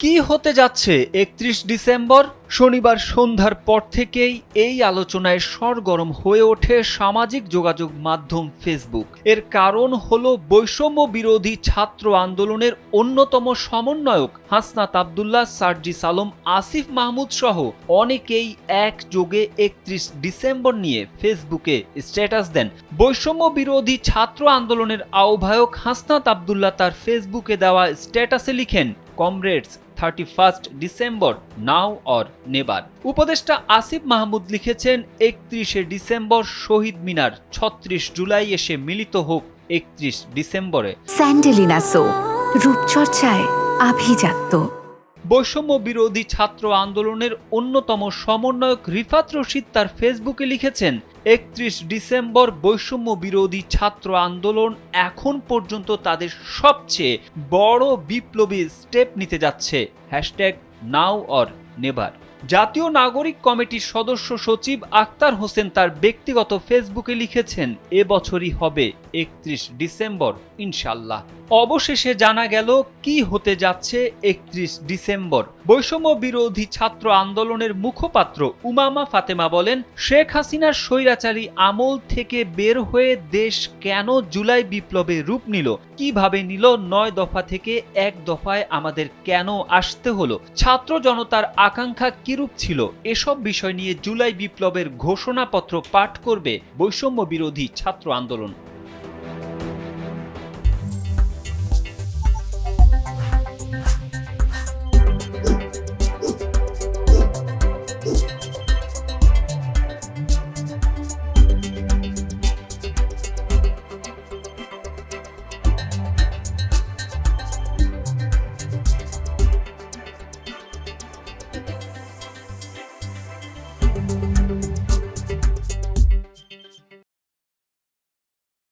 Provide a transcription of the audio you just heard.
কি হতে যাচ্ছে ৩১ ডিসেম্বর? শনিবার সন্ধ্যার পর থেকেই এই আলোচনায় সরগরম হয়ে ওঠে সামাজিক যোগাযোগ মাধ্যম ফেসবুক। এর কারণ হলো বৈষম্য বিরোধী ছাত্র আন্দোলনের অন্যতম সমন্বয়ক হাসনাত আব্দুল্লাহ, সার্জিস আলম, আসিফ মাহমুদ সহ অনেকেই একযোগে ৩১ ডিসেম্বর নিয়ে ফেসবুকে স্ট্যাটাস দেন। বৈষম্য বিরোধী ছাত্র আন্দোলনের আহ্বায়ক হাসনাত আব্দুল্লাহ তার ফেসবুকে দেওয়া স্ট্যাটাসে লিখেন, comrades, 31 December now or never. উপদেষ্টা আসিফ মাহমুদ লিখেছেন, ৩১ ডিসেম্বর শহীদ মিনার, ৩৬ জুলাই এসে মিলিত হোক ৩১ ডিসেম্বরে। স্যান্ডেলিনা সো, রূপচর্চায় আভিজাত্য। বৈষম্য বিরোধী ছাত্র আন্দোলনের অন্যতম সমন্বয়ক রিফাত রশিদ তার ফেসবুকে লিখেছেন, ৩১ ডিসেম্বর বৈষম্য বিরোধী ছাত্র আন্দোলন এখন পর্যন্ত তাদের সবচেয়ে বড় বিপ্লবী স্টেপ নিতে যাচ্ছে। নাও অর নেভার। জাতীয় নাগরিক কমিটির সদস্য সচিব আক্তার হোসেন তার ব্যক্তিগত ফেসবুকে লিখেছেন, এবছরই হবে ৩১ ডিসেম্বর ইনশাল্লাহ। অবশেষে জানা গেল কি হতে যাচ্ছে ৩১ ডিসেম্বর। বৈষম্য বিরোধী ছাত্র আন্দোলনের মুখপাত্র উমামা ফাতেমা বলেন, শেখ হাসিনার স্বৈরাচারী আমল থেকে বের হয়ে দেশ কেন জুলাই বিপ্লবে রূপ নিল, কিভাবে নিল, ৯ দফা থেকে ১ দফায় আমাদের কেন আসতে হলো, ছাত্র জনতার আকাঙ্ক্ষা কিরূপ ছিল, এসব বিষয় নিয়ে জুলাই বিপ্লবের ঘোষণাপত্র পাঠ করবে বৈষম্য বিরোধী ছাত্র আন্দোলন।